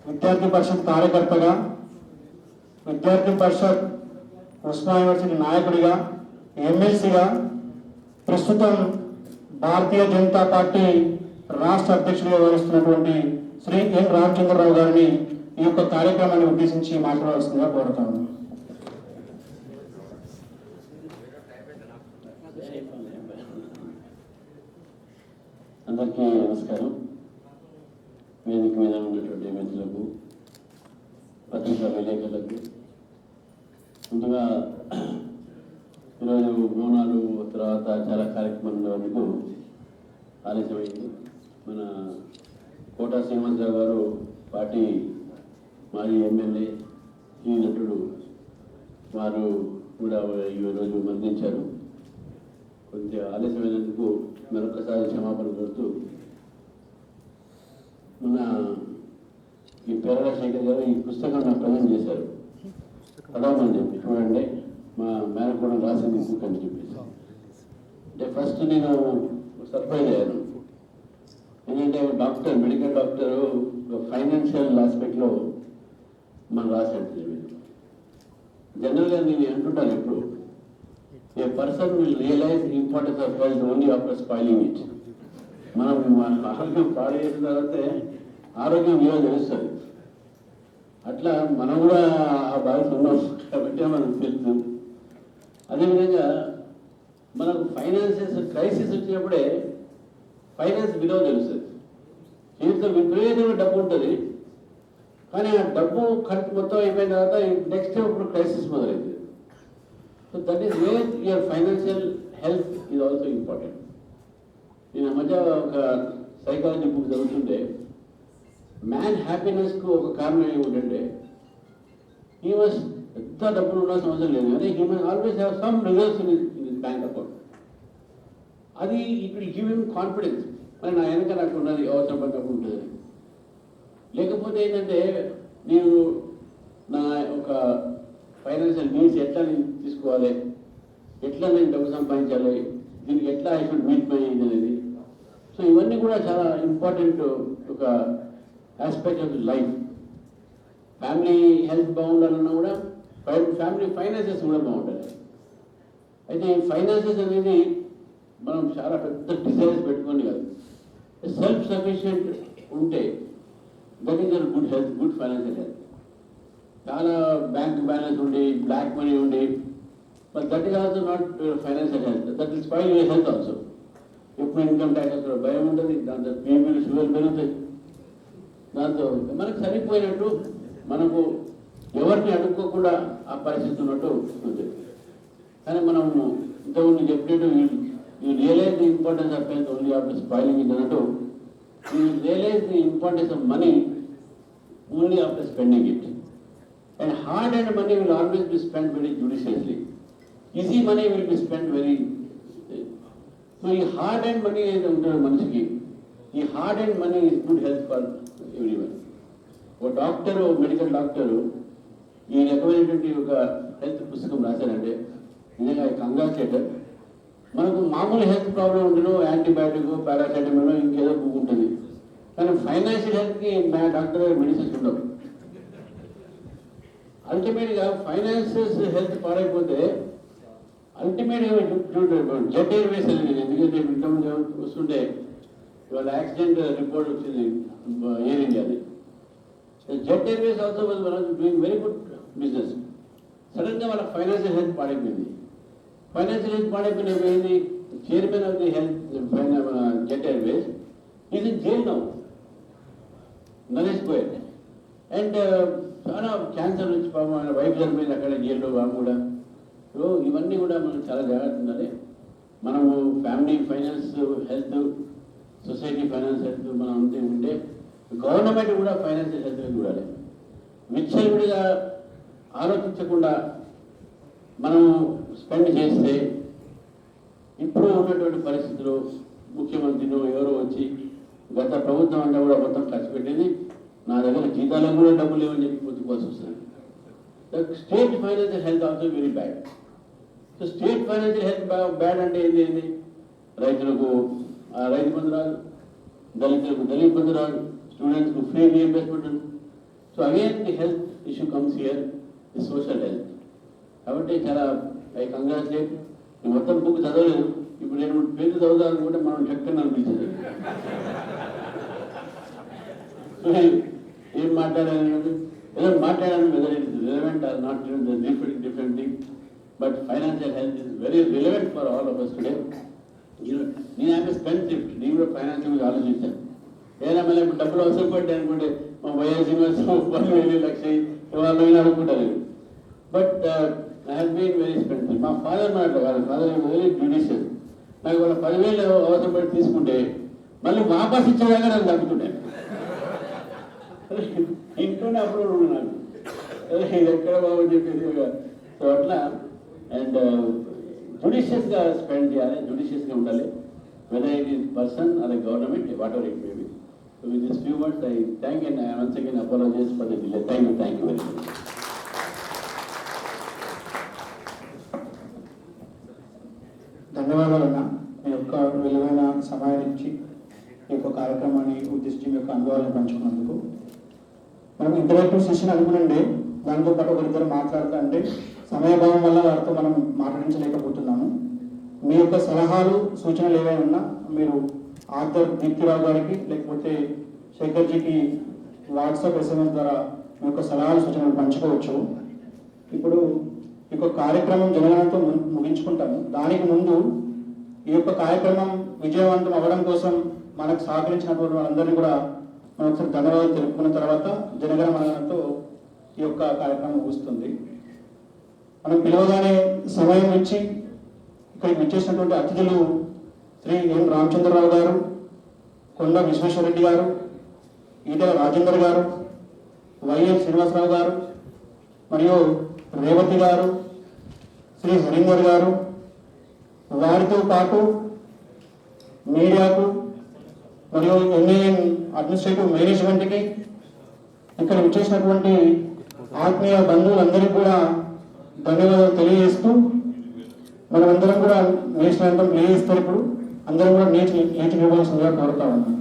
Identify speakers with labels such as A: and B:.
A: విద్యార్థి పరిషత్ కార్యకర్తగా, విద్యార్థి పరిషత్ ఉస్మానియా యూనివర్సిటీ నాయకుడిగా, ఎమ్మెల్సీగా, ప్రస్తుతం భారతీయ జనతా పార్టీ రాష్ట్ర అధ్యక్షుడిగా వ్యవహరిస్తున్నటువంటి శ్రీ ఎన్ రామచంద్రరావు గారిని ఈ యొక్క కార్యక్రమాన్ని ఉద్దేశించి మాట్లాడాల్సిందిగా కోరుతాను.
B: అందరికీ నమస్కారం. వేదిక మీద ఉన్నటువంటి మిత్రులకు, పత్రికా విలేకరులకు, ముందుగా ఈరోజు బోనాలు తర్వాత చాలా కార్యక్రమాలు ఉన్నందుకు ఆలస్యమైంది. మన కోటా శ్రీనివాసరావు గారు పార్టీ మాజీ ఎమ్మెల్యే, ఈ నటుడు, వారు కూడా ఈరోజు మరణించారు. కొంచెం ఆలస్యమైనందుకు మరొకసారి క్షమాపణ కోరుతూ, మన ఈ పేరల శేఖర్ గారు ఈ పుస్తకం నాకు ప్రజెంట్ చేశారు. చదవమని చెప్పి, చూడండి మా మేనకోడ రాసింది బుక్ అని చెప్పేసి. అంటే ఫస్ట్ నేను సర్ప్రైజ్ అయ్యాను. ఎందుకంటే డాక్టర్, మెడికల్ డాక్టరు ఫైనాన్షియల్ ఆస్పెక్ట్లో మనం రాసినట్టు. జనరల్గా నేను అంటుంటాను ఎప్పుడు, a person will realise the importance of health only after spoiling it. మనం ఆరోగ్యం పాడు చేసిన తర్వాతే ఆరోగ్యం విలువ తెలుస్తుంది. అట్లా మనం కూడా ఆ బాధ్యత ఉన్నాం కాబట్టి మనకు తెలుసు. అదేవిధంగా మనకు ఫైనాన్షియల్ క్రైసిస్ వచ్చినప్పుడే ఫైనాన్స్ విలువ తెలుస్తుంది. జీవితం విపరీతమైన డబ్బు ఉంటుంది, కానీ ఆ డబ్బు ఖర్చు మొత్తం అయిపోయిన తర్వాత నెక్స్ట్ ఇప్పుడు క్రైసిస్ మొదలైంది. So that is where your financial health is also important. నేను మధ్య ఒక సైకాలజీ బుక్ చదువుతుంటే, మ్యాన్ హ్యాపీనెస్కు ఒక కారణం ఏమిటంటే, హీ మస్ట్ ఎంత డబ్బులు ఉన్న సమస్య లేదు, కానీ he must always have some reserves in his bank account. అది it will give him confidence. మరి నా వెనక నాకు ఉన్నది, అవసరం పడినప్పుడు ఉంటుంది. లేకపోతే ఏంటంటే, నేను నా ఒక ఫైనాన్షియల్ నీడ్స్ ఎట్లా నేను తీసుకోవాలి, ఎట్లా నేను డబ్బు సంపాదించాలి, దీనికి ఎట్లా ఐ షుడ్ మీట్ మై అనేది. సో ఇవన్నీ కూడా చాలా ఇంపార్టెంట్ ఒక aspect of life. Family health బాగుండాలన్నా కూడా ఫ్యామిలీ ఫైనాన్సెస్ కూడా బాగుండాలి. అయితే ఈ ఫైనాన్సెస్ అనేది మనం చాలా పెద్ద డిజైర్స్ పెట్టుకొని కాదు, సెల్ఫ్ సఫిషియెంట్ ఉంటే that is good health, good financial health. చాలా బ్యాంక్ బ్యాలెన్స్ ఉండి, బ్లాక్ మనీ ఉండి, but that is also not financial health. That will spoil your health also. ఎప్పుడు ఇన్కమ్ ట్యాక్స్ భయం ఉంటుంది, దాంతో బీపీలు షుగర్ పెరుగుతాయి. దాంతో మనకు సరిపోయినట్టు, మనకు ఎవరిని అడుక్కోకుండా ఆ పరిస్థితి ఉన్నట్టు ఉంది. కానీ మనం ఇంతకుముందు చెప్పినట్టు, you realise the importance of health only after spoiling it అన్నట్టు, you realise the importance of money only after spending it. And hard-earned money will always be spent very judiciously. Easy money will be spent very. So, ఈ hard-earned money ఏదైతే ఉంటుందో మనిషికి, ఈ hard-earned money is good health for everyone. ఒక doctor, medical doctor ఈ రకమైనటువంటి ఒక health పుస్తకం రాశారంటే నిజంగా కంగ్రాచులేటర్. మనకు మామూలు హెల్త్ ప్రాబ్లం ఉండదు, యాంటీబయాటిక్, పారాసెటమాల్, ఇంకేదో బుక్ ఉంటుంది. కానీ ఫైనాన్షియల్ హెల్త్కి డాక్టర్ మెడిసిన్స్ ఉండవు. అల్టిమేట్గా ఫైనాన్షియల్ హెల్త్ పాడైపోతే అల్టిమేట్గా జెట్ ఎయిర్వేస్ అనేది, ఎందుకంటే ఇంతకుముందు వస్తుంటే ఇవాళ యాక్సిడెంట్ రిపోర్ట్ వచ్చింది ఎయిర్ ఇండియాది. Jet Airways also was one of doing very good business. సడన్గా వాళ్ళ ఫైనాన్షియల్ హెల్త్ పాడైపోయింది. ఫైనాన్షియల్ హెల్త్ పాడైపోయినది, chairman of the health Jet Airways is in jail now, Naresh Goyal. And చాలా క్యాన్సర్ నుంచి పాపం ఆయన వైఫ్ చనిపోయింది అక్కడ జైల్లో, ఆమె కూడా. సో ఇవన్నీ కూడా మనం చాలా జాగ్రత్త ఉండాలి. మనము family finance health, society finance health మనం అంతే ఉంటే, గవర్నమెంట్ కూడా ఫైనాన్షియల్ హెల్త్ చూడాలి. విచ్చలవిడిగా ఆలోచించకుండా మనం స్పెండ్ చేస్తే, ఇప్పుడు ఉన్నటువంటి పరిస్థితులు ముఖ్యమంత్రిలో ఎవరో వచ్చి గత ప్రభుత్వం అంతా కూడా మొత్తం ఖర్చు పెట్టింది, నా దగ్గర జీతాలకు కూడా డబ్బులు లేవని చెప్పి పొద్దుకోవాల్సి వస్తుంది. The state financial health also very bad. So state financial health bad అంటే ఏంటి? రైతులకు రైతు బంధు రాదు, దళితులకు దళిత బంధు రాదు, స్టూడెంట్స్కు free reimbursement, so again the health issue comes here the social health. కాబట్టి చాలా ఐ కంగ్రాచులేట్. ఈ మొత్తం బుక్ చదవలేదు, ఇప్పుడు నేను పేరు చదువుదాం అనుకుంటే మనం చెప్తాను అనిపించింది. ఏం మాట్లాడాను, ఏదో మాట్లాడాను, whether it is relevant or not different thing, but financial health is very relevant for all of us today. నేను ఆమె స్పెండ్ థిఫ్ట్, నేను కూడా ఫైనాన్షియల్గా ఆలోచించాను. ఏదైనా మళ్ళీ ఇప్పుడు డబ్బులు అవసరం పడ్డాయి అనుకుంటే మా వైఎస్ యూనివర్సిటీ 1,000 లక్షలు వాళ్ళు అనుకుంటారు. But I have been very spend. మా ఫాదర్ మాట కాదు, ఫాదర్ వెరీ జ్యుడిషియస్. నాకు వాళ్ళ 10,000 అవసరం పడి తీసుకుంటే మళ్ళీ వాపస్ ఇచ్చేదాకా నాకు తగ్గుతుండే. ఇంట్లోనే అప్పుడు నాకు ఇది ఎక్కడ బాగుంది చెప్పేది. సో అట్లా అండ్ జుడిషియస్గా స్పెండ్ చేయాలి, జుడిషియస్గా ఉండాలి, whether it is person or government, whatever it may be. So with this few words I thank and I once again apologise for the delay. Thank you very much.
A: ధన్యవాదాలన్నా, మీ యొక్క విలువైన సమయం ఇచ్చి ఈ యొక్క కార్యక్రమాన్ని ఉద్దేశించి మీ యొక్క అనుభవాలను పంచుకున్నందుకు. మనం ఇంటరాక్టివ్ సెషన్ అనుకునండి, దాంతో పాటు ఒకరిద్దరు మాట్లాడుతూ అంటే సమయభావం వల్ల వారితో మనం మాట్లాడించలేకపోతున్నాము. మీ యొక్క సలహాలు సూచనలు ఏవైనా ఉన్నా మీరు ఆర్థర్ దీప్తిరావు గారికి లేకపోతే శేఖర్జీకి వాట్సాప్ SMS ద్వారా మీ యొక్క సలహాలు సూచనలు పంచుకోవచ్చు. ఇప్పుడు ఈ యొక్క కార్యక్రమం జనగణంతో ముగించుకుంటాము. దానికి ముందు ఈ యొక్క కార్యక్రమం విజయవంతం అవ్వడం కోసం మనకు సహకరించినటువంటి వాళ్ళందరినీ కూడా మనం ఒకసారి ధన్యవాదాలు తెలుపుకున్న తర్వాత జనగణమనతో ఈ యొక్క కార్యక్రమం ముగుస్తుంది. మనం పిలవగానే సమయం ఇచ్చి ఇక్కడికి విచ్చేసినటువంటి అతిథులు శ్రీ ఎన్ రామచంద్రరావు గారు, కొండ విశ్వేశ్వరరెడ్డి గారు, ఈటెల రాజేందర్ గారు, వైఎస్ శ్రీనివాసరావు గారు, మరియు రేవతి గారు, శ్రీ హరీందర్ గారు, వారితో పాటు మీడియాకు మరియు ఎన్ఐఎన్ అడ్మినిస్ట్రేటివ్ మేనేజ్మెంట్కి ఇక్కడ విచ్చేసినటువంటి ఆత్మీయ బంధువులందరికీ కూడా ధన్యవాదాలు తెలియజేస్తూ మనమందరం కూడా నేషనల్ యాంథమ్ ప్లే చేస్తారు. ఇప్పుడు అందరం కూడా నీటి ఇవ్వాల్సిందిగా కోరుతా ఉన్నాం.